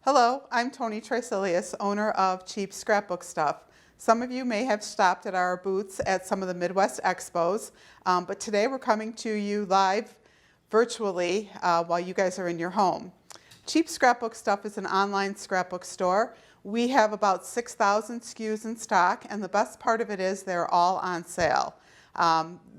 Hello, I'm Tony Trisilius, owner of Cheap Scrapbook Stuff. Some of you may have stopped at our booths at some of the Midwest Expos, but today we're coming to you live virtually while you guys are in your home. Cheap Scrapbook Stuff is an online scrapbook store. We have about 6,000 SKUs in stock, and the best part of it is they're all on sale.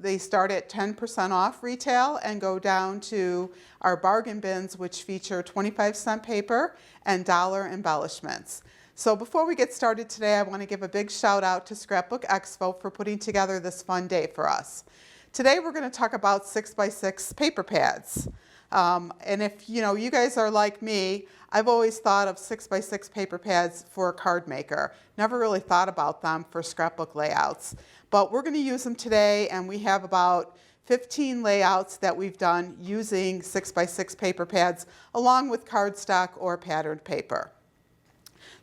They start at 10% off retail and go down to our bargain bins, which feature 25-cent paper and dollar embellishments. So before we get started today, I want to give a big shout out to Scrapbook Expo for putting together this fun day for us. Today we're going to talk about 6x6 paper pads. And if you guys are like me, I've always thought of 6x6 paper pads for a card maker. Never really thought about them for scrapbook layouts. But we're going to use them today, and we have about 15 layouts that we've done using 6x6 paper pads along with cardstock or patterned paper.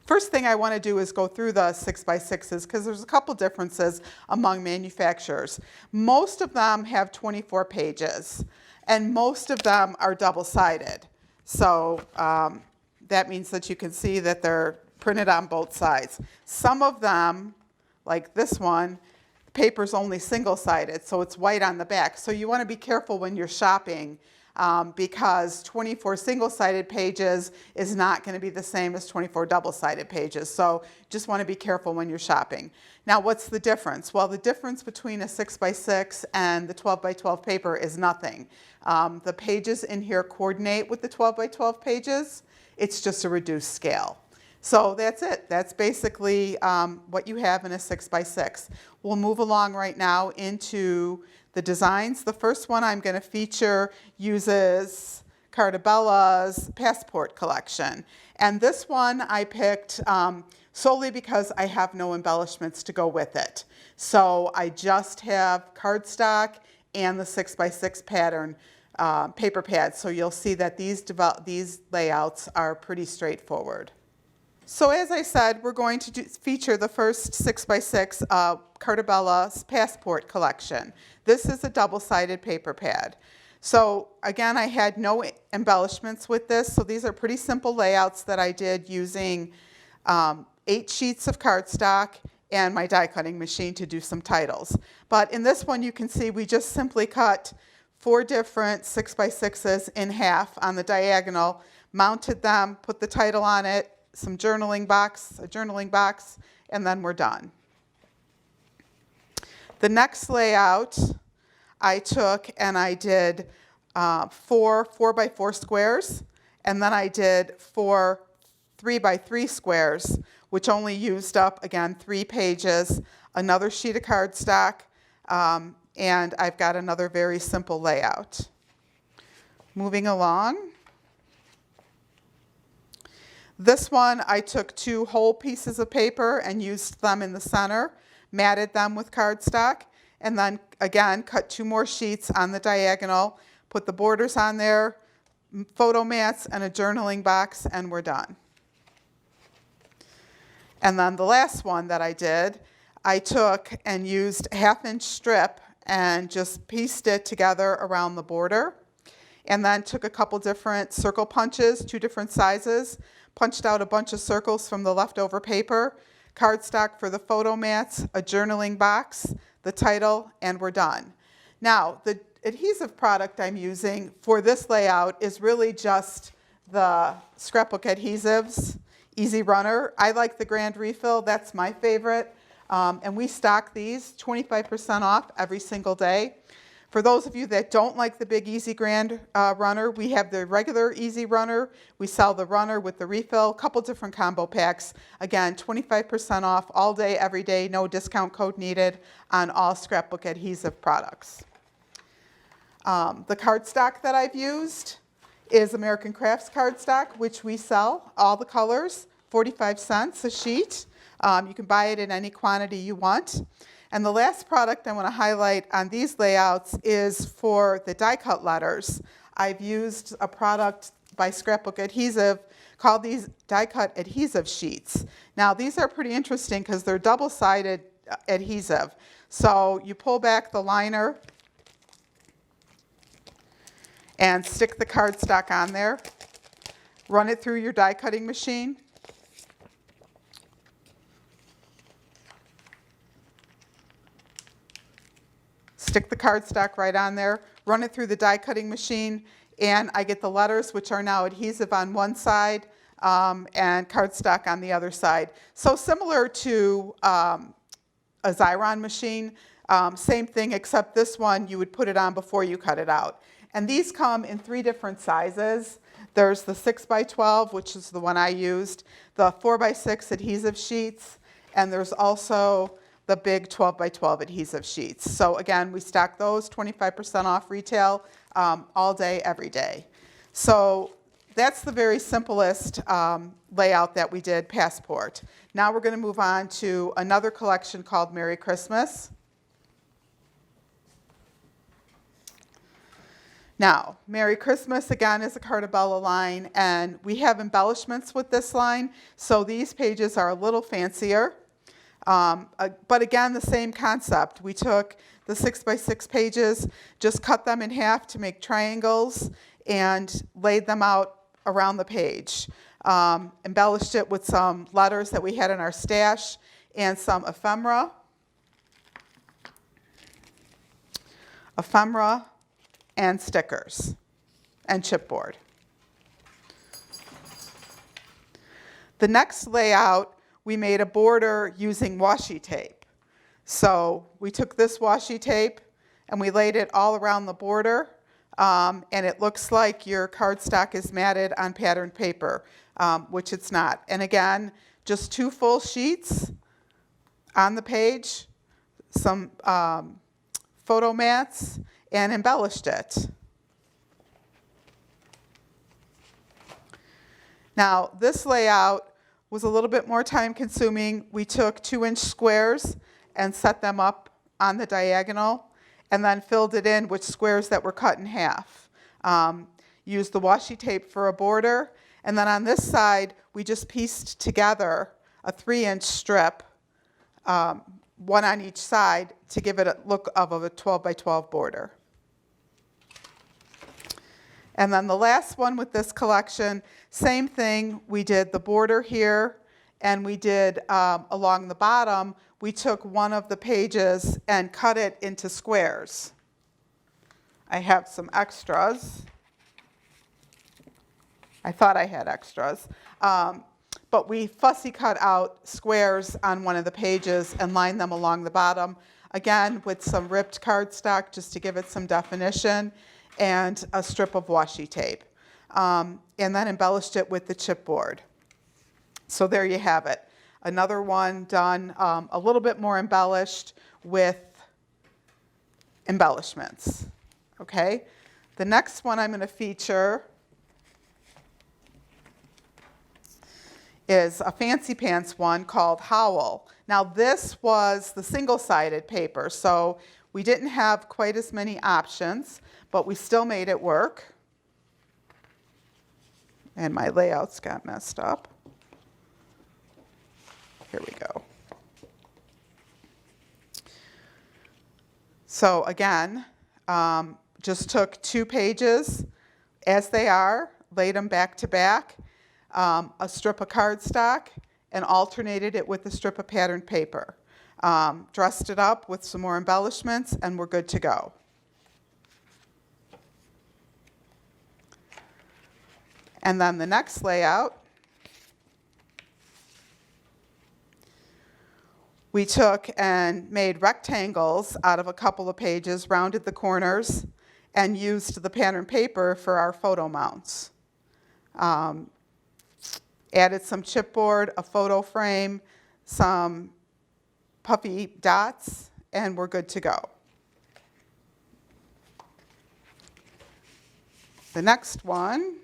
First thing I want to do is go through the 6x6s because there's a couple differences among manufacturers. Most of them have 24 pages, and most of them are double-sided. So that means that you can see that they're printed on both sides. Some of them, like this one, paper's only single-sided, so it's white on the back. So you want to be careful when you're shopping because 24 single-sided pages is not going to be the same as 24 double-sided pages. So just want to be careful when you're shopping. Now, what's the difference? Well, the difference between a 6x6 and the 12x12 paper is nothing. The pages in here coordinate with the 12x12 pages. It's just a reduced scale. So that's it. That's basically what you have in a 6x6. We'll move along right now into the designs. The first one I'm going to feature uses Cartabella's Passport collection. And this one I picked solely because I have no embellishments to go with it. So I just have cardstock and the 6x6 pattern paper pads. So you'll see that these layouts are pretty straightforward. So as I said, we're going to feature the first 6x6 Cartabella's Passport collection. This is a double-sided paper pad. So again, I had no embellishments with this, so these are pretty simple layouts that I did using 8 sheets of cardstock and my die cutting machine to do some titles. But in this one, you can see we just simply cut 4 different 6x6s in half on the diagonal, mounted them, put the title on it, a journaling box, and then we're done. The next layout I took and I did 4 4x4 squares, and then I did 4 3x3 squares, which only used up, again, 3 pages, another sheet of cardstock, and I've got another very simple layout. Moving along. This one, I took 2 whole pieces of paper and used them in the center, matted them with cardstock, and then again cut 2 more sheets on the diagonal, put the borders on there, photo mats, and a journaling box, and we're done. And then the last one that I did, I took and used a 1/2-inch strip and just pieced it together around the border, and then took a couple different circle punches, 2 different sizes, punched out a bunch of circles from the leftover paper, cardstock for the photo mats, a journaling box, the title, and we're done. Now, the adhesive product I'm using for this layout is really just the Scrapbook Adhesives Easy Runner. I like the Grand Refill. That's my favorite. And we stock these 25% off every single day. For those of you that don't like the big Easy Grand Runner, we have the regular Easy Runner. We sell the runner with the refill, a couple different combo packs. Again, 25% off all day, every day, no discount code needed on all Scrapbook adhesive products. The cardstock that I've used is American Crafts cardstock, which we sell, all the colors, 45 cents a sheet. You can buy it in any quantity you want. And the last product I want to highlight on these layouts is for the die cut letters. I've used a product by Scrapbook Adhesive called these die cut adhesive sheets. Now these are pretty interesting because they're double-sided adhesive. So you pull back the liner and stick the cardstock on there. run it through your die cutting machine. Stick the cardstock right on there, run it through the die cutting machine, and I get the letters, which are now adhesive on one side and cardstock on the other side. So similar to a Xyron machine, same thing, except this one you would put it on before you cut it out. And these come in 3 different sizes. There's the 6x12, which is the one I used, the 4x6 adhesive sheets, and there's also the big 12x12 adhesive sheets. So again, we stock those 25% off retail all day, every day. So that's the very simplest layout that we did, Passport. Now we're going to move on to another collection called Merry Christmas. Now, Merry Christmas, again, is a Cartabella line, and we have embellishments with this line, so these pages are a little fancier. But again, the same concept. We took the 6x6 pages, just cut them in half to make triangles, and laid them out around the page. Embellished it with some letters that we had in our stash and some ephemera. And stickers and chipboard. The next layout, we made a border using washi tape. So we took this washi tape and we laid it all around the border, and it looks like your cardstock is matted on patterned paper, which it's not. And again, just 2 full sheets on the page, some photo mats, and embellished it. Now, this layout was a little bit more time consuming. We took 2-inch squares and set them up on the diagonal and then filled it in with squares that were cut in half. Used the washi tape for a border, and then on this side we just pieced together a 3-inch strip, one on each side, to give it a look of a 12x12 border. And then the last one with this collection, same thing. We did the border here, and we did along the bottom, we took one of the pages and cut it into squares. I have some extras. I thought I had extras. But we fussy cut out squares on one of the pages and lined them along the bottom, again with some ripped cardstock just to give it some definition, and a strip of washi tape, and then embellished it with the chipboard. So there you have it. Another one done a little bit more embellished with embellishments. Okay? The next one I'm going to feature is a fancy pants one called Howl. Now this was the single-sided paper, so we didn't have quite as many options, but we still made it work. And my layouts got messed up. Here we go. So again, just took 2 pages as they are, laid them back to back, a strip of cardstock, and alternated it with a strip of patterned paper. Dressed it up with some more embellishments, and we're good to go. And then the next layout, we took and made rectangles out of a couple of pages, rounded the corners, and used the patterned paper for our photo mounts. Added some chipboard, a photo frame, some puffy dots, and we're good to go. The next one,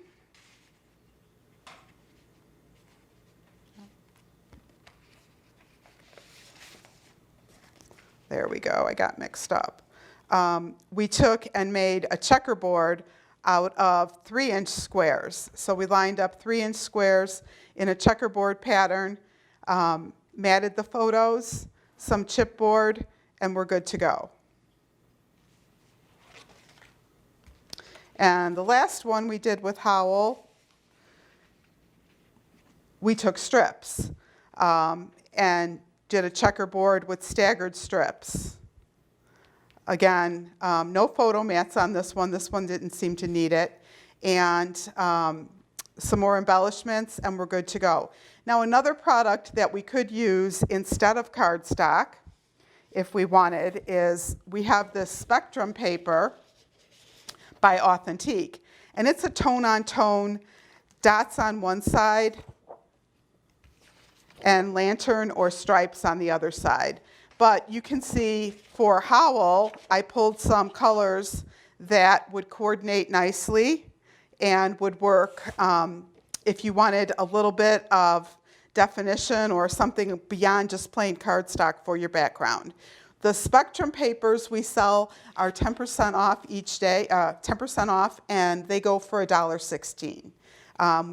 there we go, I got mixed up. We took and made a checkerboard out of 3-inch squares. So we lined up 3-inch squares in a checkerboard pattern, matted the photos, some chipboard, and we're good to go. And the last one we did with Howl we took strips and did a checkerboard with staggered strips. Again, no photo mats on this one. This one didn't seem to need it. And some more embellishments, and we're good to go. Now, another product that we could use instead of cardstock, if we wanted, is we have this Spectrum paper by Authentique. And it's a tone-on-tone, dots on one side, and lantern or stripes on the other side. But you can see for Howl, I pulled some colors that would coordinate nicely and would work if you wanted a little bit of definition or something beyond just plain cardstock for your background. The Spectrum papers we sell are 10% off each day, 10% off, and they go for $1.16.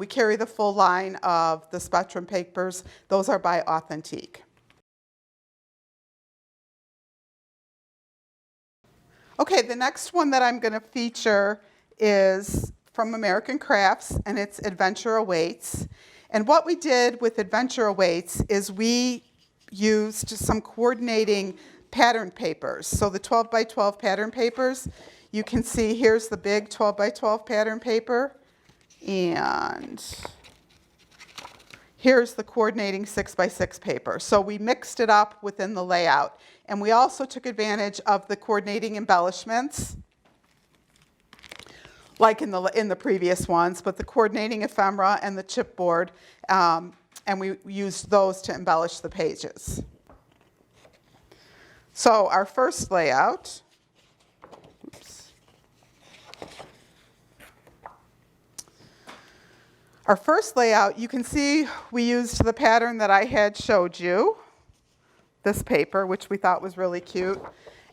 We carry the full line of the Spectrum papers. Those are by Authentique. Okay, the next one that I'm going to feature is from American Crafts, and it's Adventure Awaits. And what we did with Adventure Awaits is we used some coordinating pattern papers. So the 12 by 12 pattern papers, you can see here's the big 12 by 12 pattern paper, and here's the coordinating 6 by 6 paper. So we mixed it up within the layout. And we also took advantage of the coordinating embellishments, like in the previous ones, but the coordinating ephemera and the chipboard, and we used those to embellish the pages. So our first layout, oops. Our first layout, you can see we used the pattern that I had showed you, this paper, which we thought was really cute.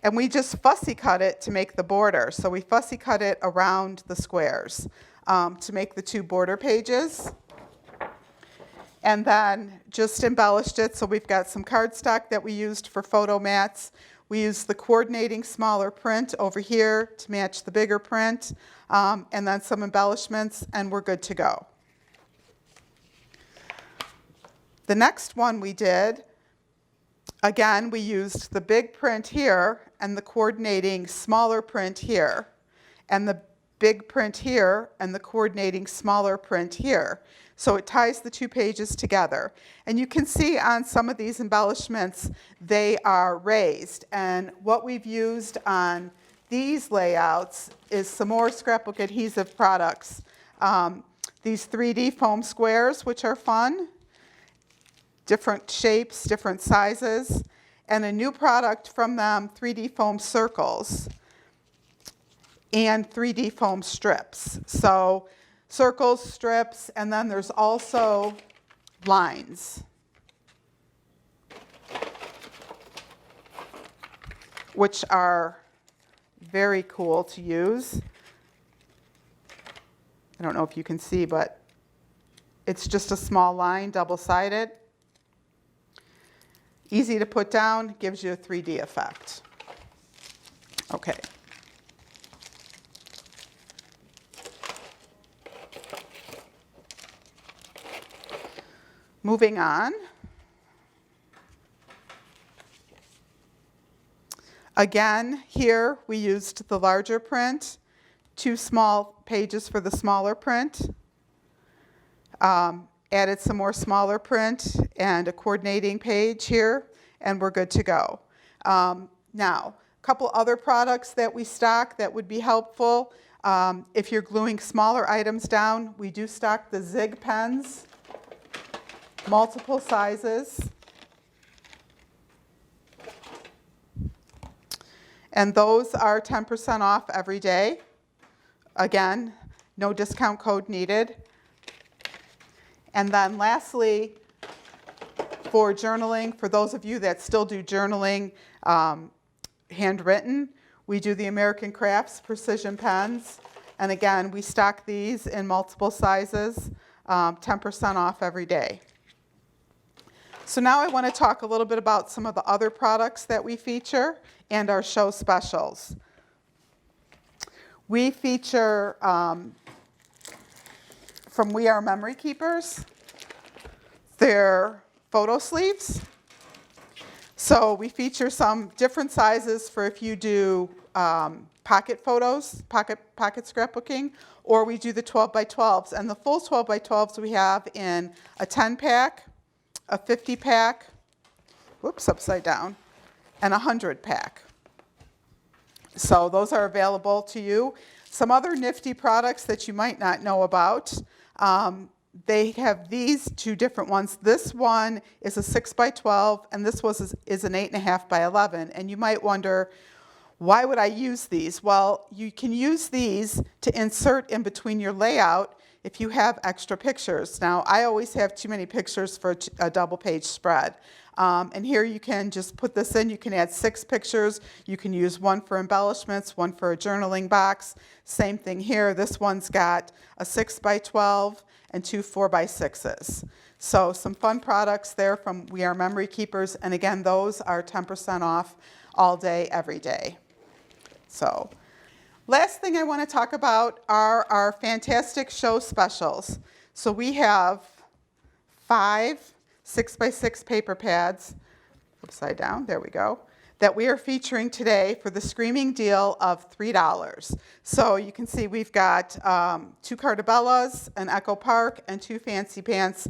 And we just fussy cut it to make the border. So we fussy cut it around the squares to make the 2 border pages. And then just embellished it. So we've got some cardstock that we used for photo mats. We used the coordinating smaller print over here to match the bigger print. And then some embellishments, and we're good to go. The next one we did, again, we used the big print here and the coordinating smaller print here, and the big print here and the coordinating smaller print here. So it ties the 2 pages together. And you can see on some of these embellishments, they are raised. And what we've used on these layouts is some more scrapbook adhesive products. These 3D foam squares, which are fun. Different shapes, different sizes, and a new product from them, 3D foam circles and 3D foam strips. So circles, strips, and then there's also lines, which are very cool to use. I don't know if you can see, but it's just a small line, double-sided. Easy to put down, gives you a 3D effect. Okay. Moving on. Again, here we used the larger print, 2 small pages for the smaller print. Added some more smaller print and a coordinating page here, and we're good to go. Now, a couple other products that we stock that would be helpful. If you're gluing smaller items down, we do stock the Zig pens, multiple sizes. And those are 10% off every day. Again, no discount code needed. And then lastly, for journaling, for those of you that still do journaling handwritten, we do the American Crafts Precision Pens. And again, we stock these in multiple sizes, 10% off every day. So now I want to talk a little bit about some of the other products that we feature and our show specials. We feature from We Are Memory Keepers, They're photo sleeves. So we feature some different sizes for if you do pocket photos, pocket scrapbooking, or we do the 12 by 12s. And the full 12 by 12s we have in a 10 pack, a 50 pack, whoops, upside down, and a 100 pack. So those are available to you. Some other nifty products that you might not know about. They have these two different ones. This one is a 6 by 12, and this is an 8.5 by 11. And you might wonder, why would I use these? Well, you can use these to insert in between your layout if you have extra pictures. Now, I always have too many pictures for a double page spread. And here you can just put this in. You can add 6 pictures. You can use one for embellishments, one for a journaling box. Same thing here. This one's got a 6 by 12 and 2 4 by 6s. So some fun products there from We Are Memory Keepers. And again, those are 10% off all day, every day. So last thing I want to talk about are our fantastic show specials. So we have 5 6 by 6 paper pads, upside down, there we go, that we are featuring today for the screaming deal of $3. So you can see we've got 2 Cartabellas, an Echo Park, and 2 Fancy Pants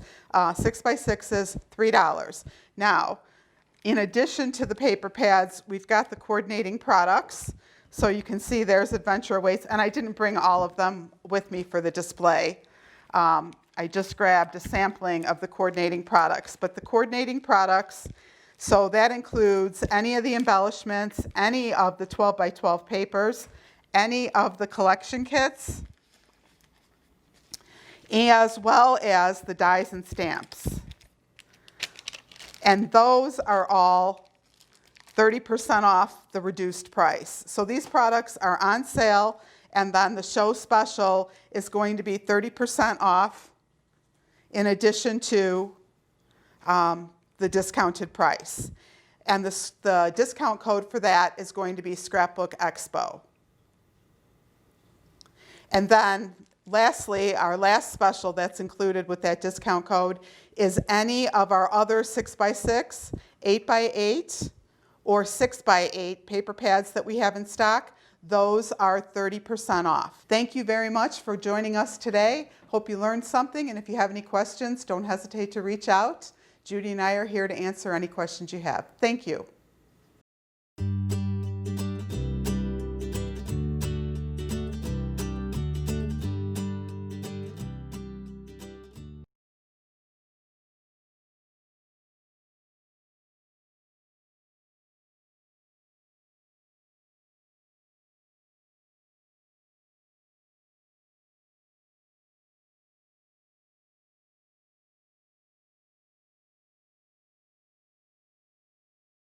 6 by 6s, $3. Now, in addition to the paper pads, we've got the coordinating products. So you can see there's Adventure Weights, and I didn't bring all of them with me for the display. I just grabbed a sampling of the coordinating products. But the coordinating products, so that includes any of the embellishments, any of the 12 by 12 papers, any of the collection kits, as well as the dies and stamps. And those are all 30% off the reduced price. So these products are on sale, and then the show special is going to be 30% off in addition to the discounted price. And the discount code for that is going to be Scrapbook Expo. And then lastly, our last special that's included with that discount code is any of our other 6 by 6, 8 by 8, or 6 by 8 paper pads that we have in stock. Those are 30% off. Thank you very much for joining us today. Hope you learned something, and if you have any questions, don't hesitate to reach out. Judy and I are here to answer any questions you have. Thank you.